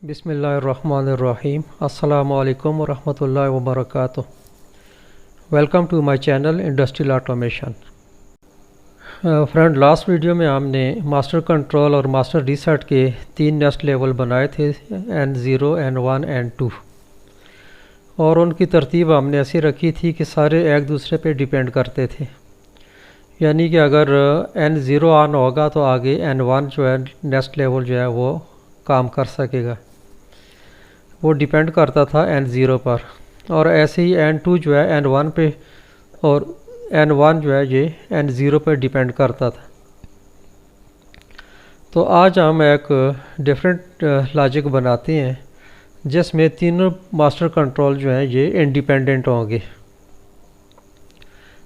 बिस्मिल्लाहिर्रहमानिर्रहीम अस्सलामु अलैकुम वरहमतुल्लाहि वबरकातुह। Welcome to my channel industrial automation. Friend, last video में हमने मास्टर कंट्रोल और मास्टर रीसेट के 3 नेस्ट लेवल बनाए थे, N0, N1, N2, और उनकी तरतीब हमने ऐसी रखी थी कि सारे एक दूसरे पे डिपेंड करते थे। यानी कि अगर N0 ऑन होगा तो आगे N1 जो है नेस्ट लेवल जो है वो काम कर सकेगा, वो डिपेंड करता था N0 पर। और ऐसे ही N2 जो है N1 पे और N1 जो है ये N0 पर डिपेंड करता था। तो आज हम एक डिफरेंट लॉजिक बनाते हैं जिसमें तीनों मास्टर कंट्रोल जो हैं ये इंडिपेंडेंट होंगे।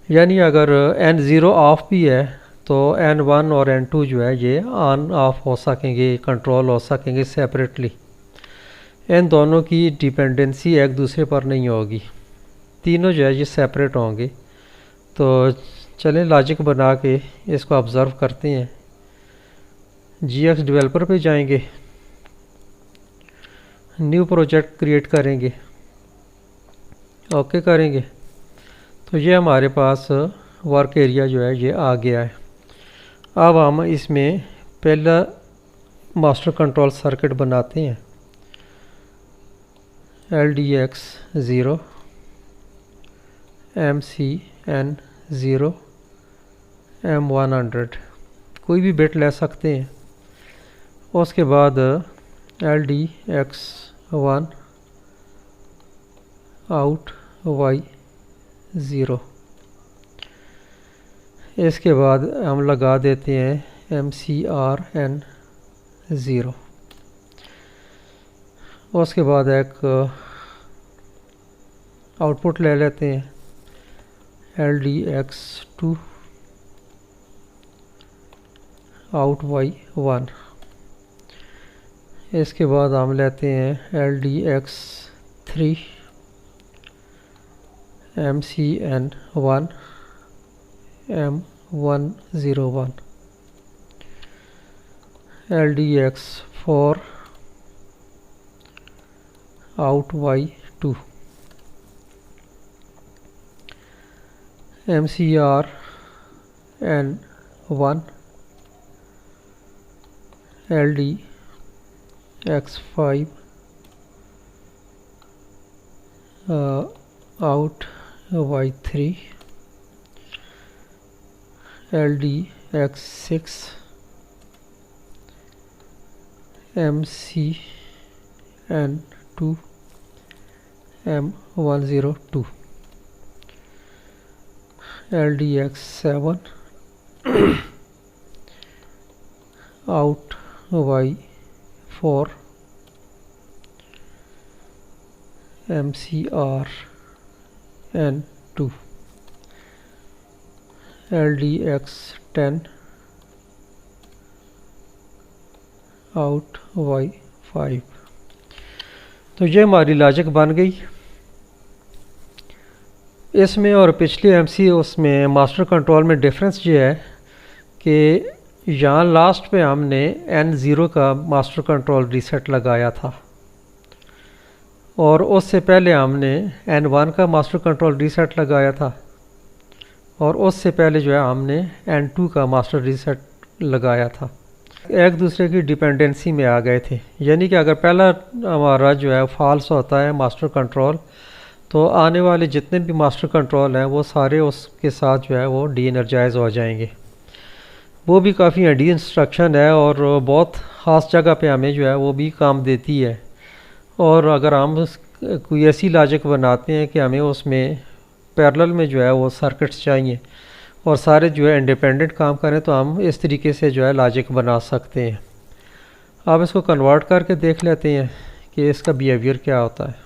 यानी अगर N0 ऑफ भी है तो N1 और N2 जो है ये ऑन ऑफ हो सकेंगे, कंट्रोल हो सकेंगे सेपरेटली। इन दोनों की डिपेंडेंसी एक दूसरे पर नहीं होगी, तीनों जो है ये सेपरेट होंगे। तो चलें लॉजिक बना के इसको ऑब्ज़र्व करते हैं। GX डेवलपर पे जाएंगे, न्यू प्रोजेक्ट क्रिएट करेंगे, ओके करेंगे तो ये हमारे पास वर्क एरिया जो है ये आ गया है। अब हम इसमें पहला मास्टर कंट्रोल सर्किट बनाते हैं, LDX 0, MCN 0, M100, कोई भी बिट ले सकते हैं। उसके बाद LDX 1 आउट Y 0। इसके बाद हम लगा देते हैं MCRN 0। उसके बाद एक आउटपुट ले लेते हैं, LDX 2 आउट Y 1। इसके बाद हम लेते हैं LDX 3 MCN 1 M101, LDX 4 out Y 2, MCRN 1 LDX 5 out Y 3, LDX 6 MCN 2 M102, LDX 7 out Y 4 MCRN 2, LDX 10 out Y 5। तो ये हमारी लॉजिक बन गई। इसमें और पिछले MC उसमें मास्टर कंट्रोल में डिफरेंस ये है कि यहाँ लास्ट पे हमने N0 का मास्टर कंट्रोल रीसेट लगाया था और उससे पहले हमने N1 का मास्टर कंट्रोल रीसेट लगाया था और उससे पहले जो है हमने N2 का मास्टर रीसेट लगाया था। एक दूसरे की डिपेंडेंसी में आ गए थे। यानी कि अगर पहला हमारा जो है फॉल्स होता है मास्टर कंट्रोल, तो आने वाले जितने भी मास्टर कंट्रोल हैं वो सारे उसके साथ जो है वो डी एनर्जाइज हो जाएंगे। वो भी काफ़ी हैंडी इंस्ट्रक्शन है और बहुत ख़ास जगह पे हमें जो है वो भी काम देती है। और अगर हम कोई ऐसी लॉजिक बनाते हैं कि हमें उसमें पैरेलल में जो है वो सर्किट्स चाहिए और सारे जो है इंडिपेंडेंट काम करें, तो हम इस तरीके से जो है लॉजिक बना सकते हैं। अब इसको कन्वर्ट करके देख लेते हैं कि इसका बिहेवियर क्या होता है।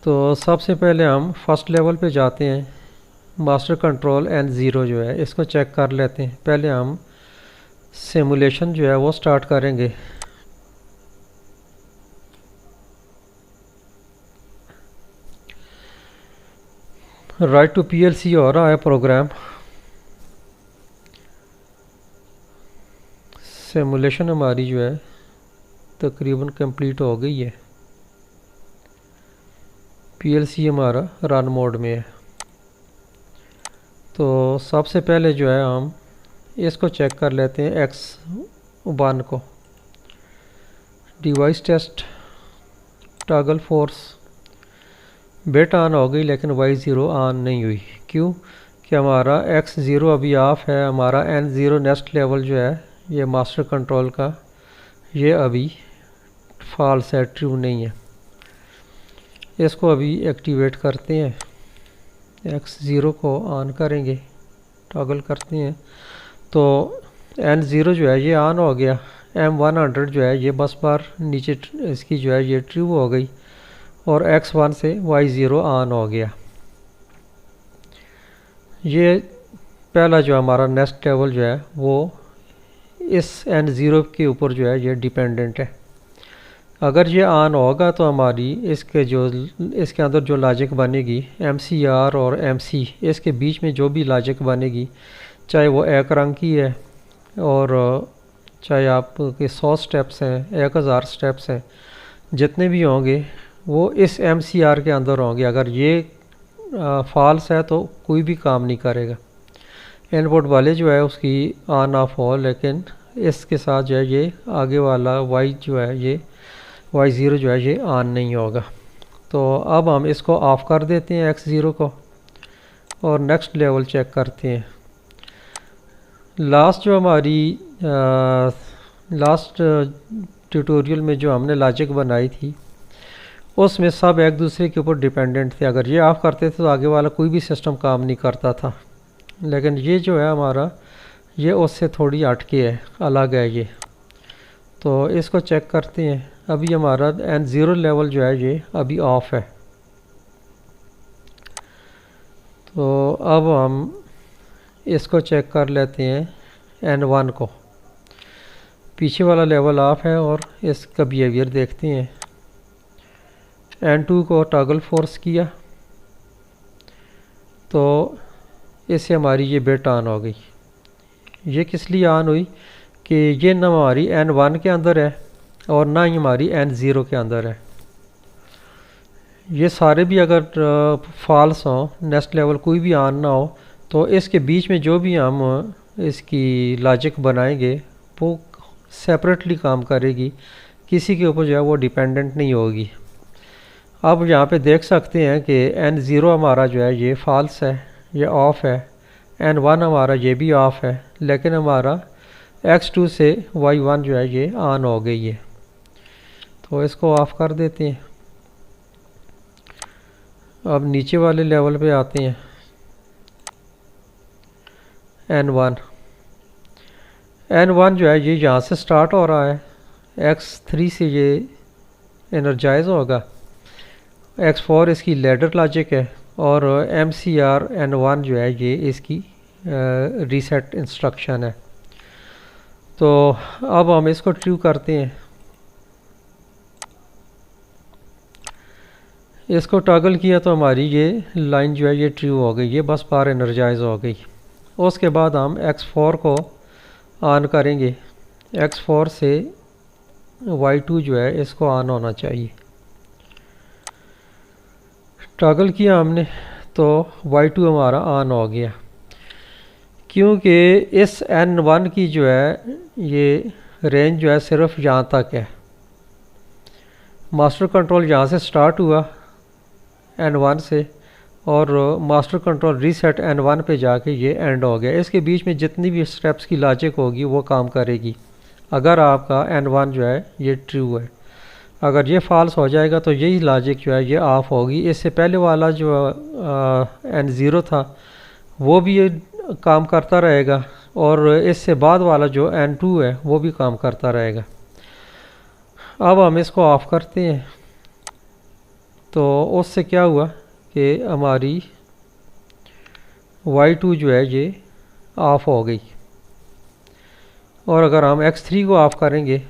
तो सबसे पहले हम फर्स्ट लेवल पे जाते हैं, मास्टर कंट्रोल N0 जो है इसको चेक कर लेते हैं। पहले हम सिमुलेशन जो है वो स्टार्ट करेंगे। राइट टू पीएलसी हो रहा है प्रोग्राम। सिमुलेशन हमारी जो है तकरीबन कंप्लीट हो गई है। पीएलसी हमारा रन मोड में है। तो सबसे पहले जो है हम इसको चेक कर लेते हैं X1 को। Device test toggle force bit on हो गई, लेकिन Y0 ऑन नहीं हुई। क्यों? कि हमारा X0 अभी ऑफ है, हमारा N0 नेक्स्ट लेवल जो है ये मास्टर कंट्रोल का ये अभी फॉल्स है, ट्रू नहीं है। इसको अभी एक्टिवेट करते हैं, X0 को ऑन करेंगे, टॉगल करते हैं तो N0 जो है ये ऑन हो गया। M100 जो है ये बस बार नीचे इसकी जो है ये ट्रू हो गई और X1 से Y0 ऑन हो गया। ये पहला जो हमारा नेक्स्ट लेवल जो है वो इस N0 के ऊपर जो है ये डिपेंडेंट है। अगर ये ऑन होगा तो हमारी इसके अंदर जो लॉजिक बनेगी MCR और MC, इसके बीच में जो भी लॉजिक बनेगी, चाहे वो एक रंग की है और चाहे आपके 100 स्टेप्स हैं, 1000 स्टेप्स हैं, जितने भी होंगे वो इस MCR के अंदर होंगे। अगर ये फॉल्स है तो कोई भी काम नहीं करेगा। इनपुट वाले जो है उसकी ऑन ऑफ हो, लेकिन इसके साथ जो है ये आगे वाला Y जो है ये Y0 जो है ये ऑन नहीं होगा। तो अब हम इसको ऑफ़ कर देते हैं X0 को और नेक्स्ट लेवल चेक करते हैं। लास्ट जो हमारी लास्ट ट्यूटोरियल में जो हमने लॉजिक बनाई थी उसमें सब एक दूसरे के ऊपर डिपेंडेंट थे। अगर ये ऑफ़ करते थे तो आगे वाला कोई भी सिस्टम काम नहीं करता था, लेकिन ये जो है हमारा ये उससे थोड़ी हटके है, अलग है ये। तो इसको चेक करते हैं। अभी हमारा N0 लेवल जो है ये अभी ऑफ है। तो अब हम इसको चेक कर लेते हैं N1 को। पीछे वाला लेवल ऑफ है और इसका बिहेवियर देखते हैं। N2 को टॉगल फोर्स किया तो इससे हमारी ये बिट ऑन हो गई। ये किस लिए ऑन हुई कि ये ना हमारी N1 के अंदर है और ना ही हमारी N0 के अंदर है। ये सारे भी अगर फॉल्स हों, नेक्स्ट लेवल कोई भी ऑन ना हो, तो इसके बीच में जो भी हम इसकी लॉजिक बनाएंगे वो सेपरेटली काम करेगी, किसी के ऊपर जो है वो डिपेंडेंट नहीं होगी। अब यहाँ पे देख सकते हैं कि N0 हमारा जो है ये फॉल्स है, ये ऑफ़ है। N1 हमारा ये भी ऑफ़ है, लेकिन हमारा X2 से Y1 जो है ये ऑन हो गई है। तो इसको ऑफ़ कर देते हैं। अब नीचे वाले लेवल पे आते हैं। N1 जो है ये यहाँ से स्टार्ट हो रहा है, X3 से ये एनर्जाइज होगा, X4 इसकी लैडर लॉजिक है और MCR N1 जो है ये इसकी रीसेट इंस्ट्रक्शन है। तो अब हम इसको ट्रू करते हैं। इसको टॉगल किया तो हमारी ये लाइन जो है ये ट्रू हो गई, ये बस बार एनर्जाइज हो गई। उसके बाद हम X4 को ऑन करेंगे। X4 से Y2 जो है इसको ऑन होना चाहिए। टॉगल किया हमने तो Y2 हमारा ऑन हो गया, क्योंकि इस N1 की जो है ये रेंज जो है सिर्फ यहाँ तक है। मास्टर कंट्रोल यहाँ से स्टार्ट हुआ N1 से और मास्टर कंट्रोल रीसेट N1 पे जाके ये एंड हो गया। इसके बीच में जितनी भी स्टेप्स की लॉजिक होगी वो काम करेगी अगर आपका N1 जो है ये ट्रू है। अगर ये फॉल्स हो जाएगा तो यही लॉजिक जो है ये ऑफ होगी। इससे पहले वाला जो N0 था वो भी ये काम करता रहेगा और इससे बाद वाला जो N2 है वो भी काम करता रहेगा। अब हम इसको ऑफ़ करते हैं तो उससे क्या हुआ कि हमारी Y2 जो है ये ऑफ़ हो गई। और अगर हम X3 को ऑफ़ करेंगे,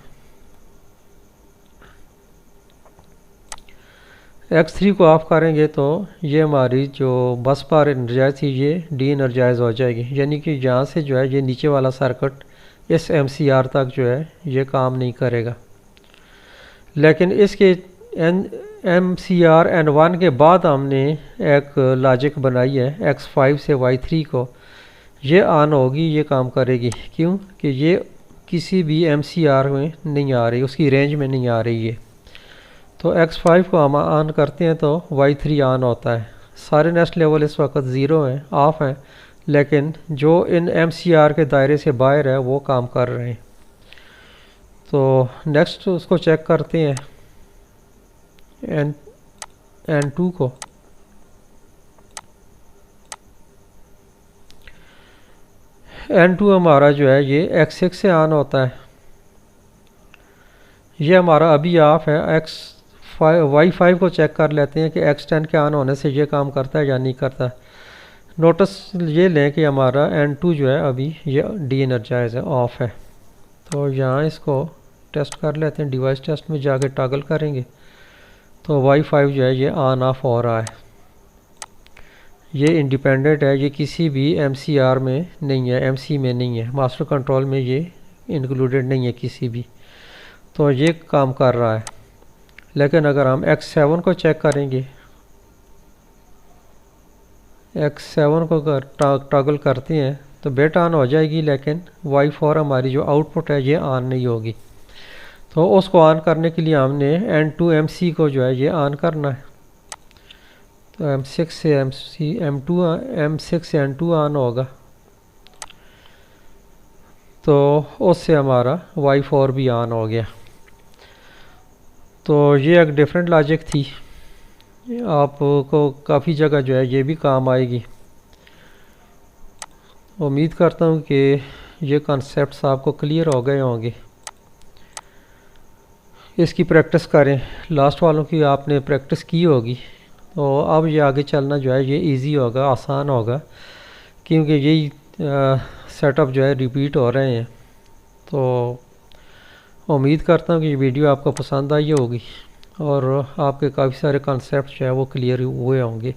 X3 को ऑफ़ करेंगे तो ये हमारी जो बस बार एनर्जाइज थी ये डी एनर्जाइज हो जाएगी, यानी कि यहाँ से जो है ये नीचे वाला सर्किट इस MCR तक जो है ये काम नहीं करेगा। लेकिन इसके MCR N1 के बाद हमने एक लॉजिक बनाई है X5 से Y3 को, ये ऑन होगी, ये काम करेगी। क्यों कि ये किसी भी MCR में नहीं आ रही, उसकी रेंज में नहीं आ रही है। तो X5 को हम ऑन करते हैं तो Y3 ऑन होता है। सारे नेक्स्ट लेवल इस वक्त ज़ीरो हैं, ऑफ हैं, लेकिन जो इन MCR के दायरे से बाहर है वो काम कर रहे हैं। तो नेक्स्ट उसको चेक करते हैं N2 को। N2 हमारा जो है ये X6 से ऑन होता है, ये हमारा अभी ऑफ है। Y5 को चेक कर लेते हैं कि X10 के ऑन होने से ये काम करता है या नहीं करता। नोटिस ये लें कि हमारा N2 जो है अभी ये डी एनर्जाइज है, ऑफ है। तो यहाँ इसको टेस्ट कर लेते हैं, डिवाइस टेस्ट में जाके टॉगल करेंगे तो Y5 जो है ये ऑन ऑफ हो रहा है। ये इंडिपेंडेंट है, ये किसी भी MCR में नहीं है, MC में नहीं है, मास्टर कंट्रोल में ये इंक्लूडेड नहीं है किसी भी, तो ये काम कर रहा है। लेकिन अगर हम X7 को चेक करेंगे, X7 को टॉगल करते हैं तो बेट ऑन हो जाएगी, लेकिन Y4 हमारी जो आउटपुट है ये ऑन नहीं होगी। तो उसको ऑन करने के लिए हमने N2 MC को जो है ये ऑन करना है। तो M6 से M6 से N2 ऑन होगा, तो उससे हमारा Y4 भी ऑन हो गया। तो ये एक डिफरेंट लॉजिक थी, आपको काफ़ी जगह जो है ये भी काम आएगी। उम्मीद करता हूँ कि ये कॉन्सेप्ट्स आपको क्लियर हो गए होंगे। इसकी प्रैक्टिस करें, लास्ट वालों की आपने प्रैक्टिस की होगी, तो अब ये आगे चलना जो है ये इजी होगा, आसान होगा, क्योंकि यही सेटअप जो है रिपीट हो रहे हैं। तो उम्मीद करता हूँ कि ये वीडियो आपको पसंद आई होगी और आपके काफ़ी सारे कॉन्सेप्ट जो है वो क्लियर हुए होंगे।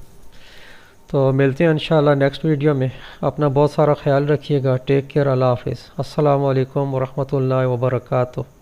तो मिलते हैं इंशाल्लाह नेक्स्ट वीडियो में। अपना बहुत सारा ख्याल रखिएगा। टेक केयर, अल्लाह हाफिज़। अस्सलामु अलैकुम वरहमतुल्लाहि वबरकातुहू।